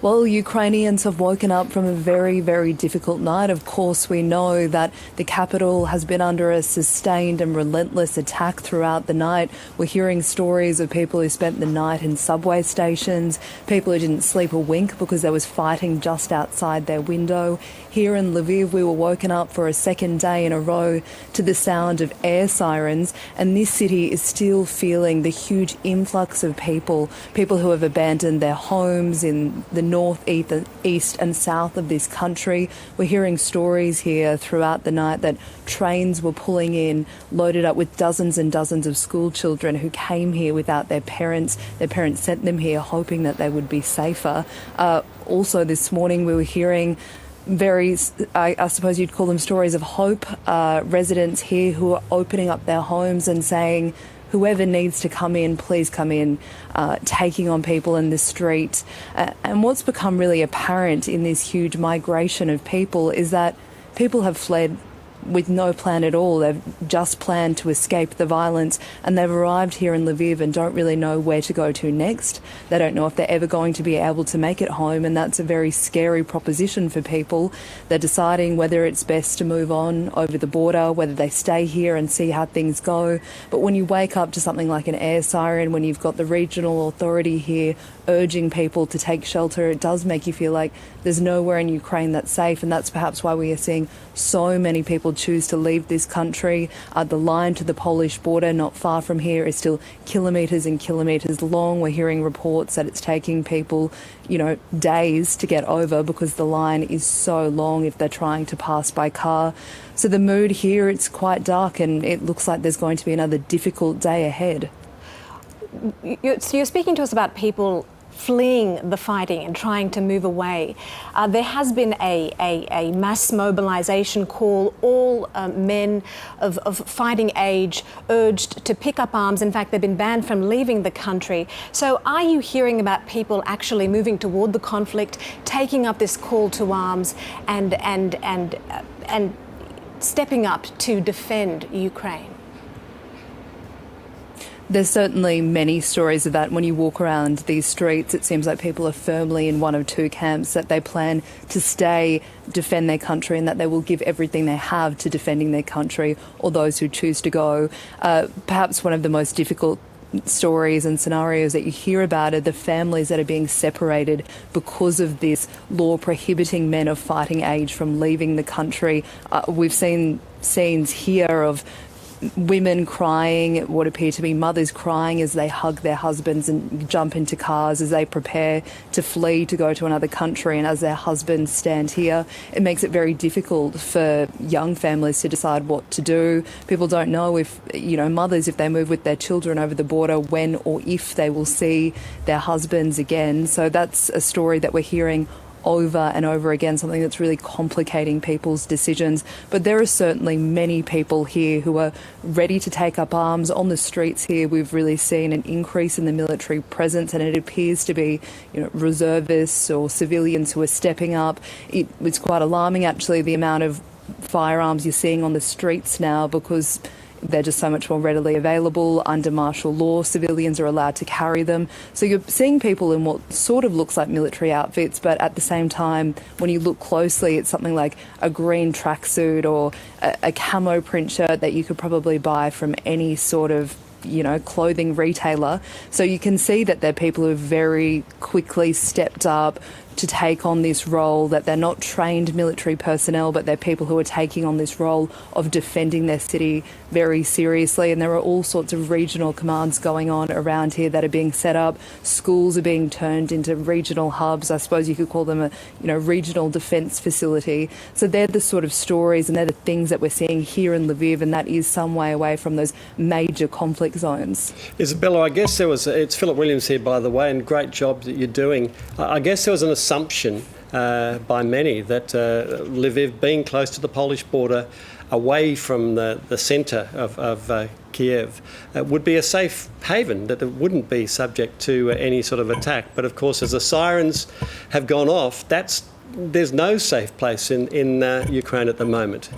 Well, Ukrainians have woken up from a very, very difficult night. Of course, we know that the capital has been under a sustained and relentless attack throughout the night. We're hearing stories of people who spent the night in subway stations, people who didn't sleep a wink because there was fighting just outside their window. Here in Lviv, we were woken up for a second day in a row to the sound of air sirens, and this city is still feeling the huge influx of people who have abandoned their homes in the north, east and south of this country. We're hearing stories here throughout the night that trains were pulling in, loaded up with dozens and dozens of school children who came here without their parents. Their parents sent them here hoping that they would be safer. Also this morning we were hearing I suppose you'd call them stories of hope, residents here who are opening up their homes and saying, whoever needs to come in, please come in, taking on people in the street. And what's become really apparent in this huge migration of people is that people have fled with no plan at all. They've just planned to escape the violence, and they've arrived here in Lviv and don't really know where to go to next. They don't know if they're ever going to be able to make it home, and that's a very scary proposition for people. They're deciding whether it's best to move on over the border, whether they stay here and see how things go. But when you wake up to something like an air siren, when you've got the regional authority here urging people to take shelter, it does make you feel like there's nowhere in Ukraine that's safe, and that's perhaps why we are seeing so many people choose to leave this country. The line to the Polish border not far from here is still kilometres and kilometres long. We're hearing reports that it's taking people, days to get over because the line is so long if they're trying to pass by car. So the mood here, it's quite dark, and it looks like there's going to be another difficult day ahead. You're speaking to us about people fleeing the fighting and trying to move away. There has been a mass mobilization call. All men of fighting age urged to pick up arms. In fact, they've been banned from leaving the country. So are you hearing about people actually moving toward the conflict, taking up this call to arms and stepping up to defend Ukraine? There's certainly many stories of that. When you walk around these streets, it seems like people are firmly in one of two camps, that they plan to stay, defend their country, and that they will give everything they have to defending their country, or those who choose to go. Perhaps one of the most difficult stories and scenarios that you hear about are the families that are being separated because of this law prohibiting men of fighting age from leaving the country. We've seen scenes here of women crying, what appear to be mothers crying as they hug their husbands and jump into cars as they prepare to flee to go to another country, and as their husbands stand here. It makes it very difficult for young families to decide what to do. People don't know if, mothers, if they move with their children over the border, when or if they will see their husbands again. So that's a story that we're hearing over and over again, something that's really complicating people's decisions. But there are certainly many people here who are ready to take up arms. On the streets here, we've really seen an increase in the military presence, and it appears to be, reservists or civilians who are stepping up. It's quite alarming, actually, the amount of firearms you're seeing on the streets now, because they're just so much more readily available. Under martial law, civilians are allowed to carry them. So you're seeing people in what sort of looks like military outfits, but at the same time, when you look closely, it's something like a green tracksuit or a camo print shirt that you could probably buy from any sort of clothing retailer. So you can see that they're people who very quickly stepped up to take on this role, that they're not trained military personnel, but they're people who are taking on this role of defending their city very seriously. And there are all sorts of regional commands going on around here that are being set up. Schools are being turned into regional hubs. I suppose you could call them a regional defence facility. So they're the sort of stories and they're the things that we're seeing here in Lviv, and that is some way away from those major conflict zones. Isabella, I guess it's Philip Williams here, by the way, and great job that you're doing. I guess there was an assumption by many that Lviv, being close to the Polish border, away from the centre of Kiev, would be a safe haven, that it wouldn't be subject to any sort of attack. But of course, as the sirens have gone off, there's no safe place in Ukraine at the moment.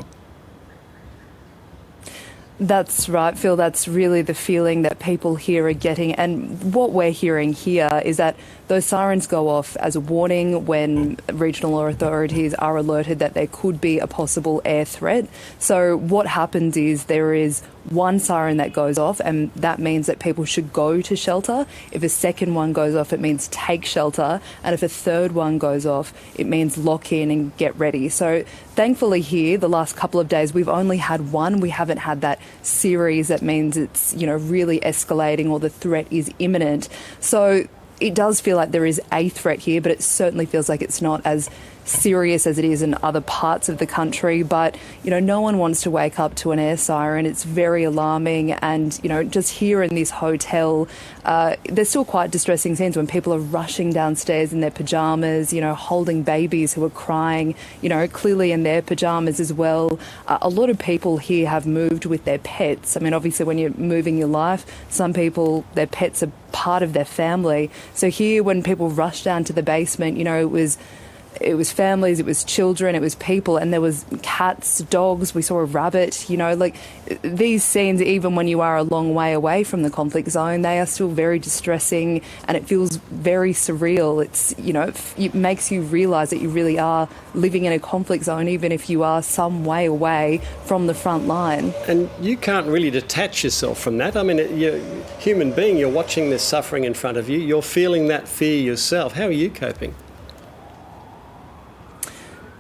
That's right, Phil. That's really the feeling that people here are getting. And what we're hearing here is that those sirens go off as a warning when regional authorities are alerted that there could be a possible air threat. So what happens is there is one siren that goes off, and that means that people should go to shelter. If a second one goes off, it means take shelter. And if a third one goes off, it means lock in and get ready. So thankfully here, the last couple of days, we've only had one. We haven't had that series that means it's, really escalating or the threat is imminent. So it does feel like there is a threat here, but it certainly feels like it's not as serious as it is in other parts of the country. But, no one wants to wake up to an air siren. It's very alarming. And, just here in this hotel, there's still quite distressing scenes when people are rushing downstairs in their pyjamas, holding babies who are crying, clearly in their pyjamas as well. A lot of people here have moved with their pets. I mean, obviously, when you're moving your life, some people, their pets are part of their family. So here, when people rush down to the basement, it was families, it was children, it was people, and there was cats, dogs, we saw a rabbit, these scenes, even when you are a long way away from the conflict zone, they are still very distressing, and it feels very surreal. It makes you realise that you really are living in a conflict zone, even if you are some way away from the front line. And you can't really detach yourself from that. I mean, you're a human being, you're watching this suffering in front of you, you're feeling that fear yourself. How are you coping?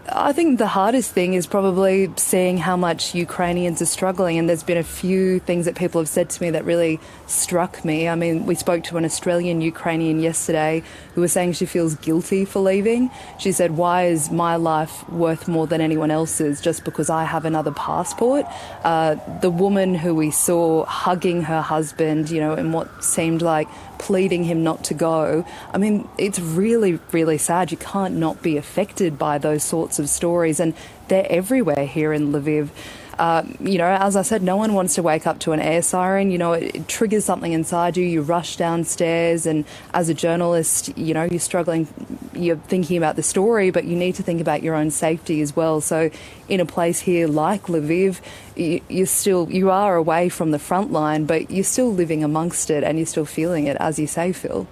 I think the hardest thing is probably seeing how much Ukrainians are struggling, and there's been a few things that people have said to me that really struck me. I mean, we spoke to an Australian Ukrainian yesterday who was saying she feels guilty for leaving. She said, "Why is my life worth more than anyone else's just because I have another passport?" The woman who we saw hugging her husband, in what seemed like pleading him not to go. I mean, it's really, really sad. You can't not be affected by those sorts of stories, and they're everywhere here in Lviv. As I said, no one wants to wake up to an air siren. It triggers something inside you. You rush downstairs, and as a journalist, you're struggling, you're thinking about the story, but you need to think about your own safety as well. So in a place here like Lviv, you are away from the front line, but you're still living amongst it, and you're still feeling it, as you say, Phil.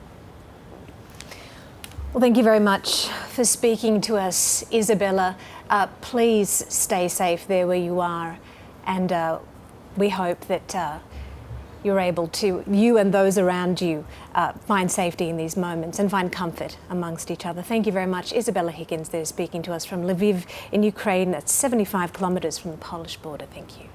Well, thank you very much for speaking to us, Isabella. Please stay safe there where you are, and we hope that you're able to, you and those around you, find safety in these moments and find comfort amongst each other. Thank you very much. Isabella Higgins there speaking to us from Lviv in Ukraine. That's 75 kilometres from the Polish border. Thank you.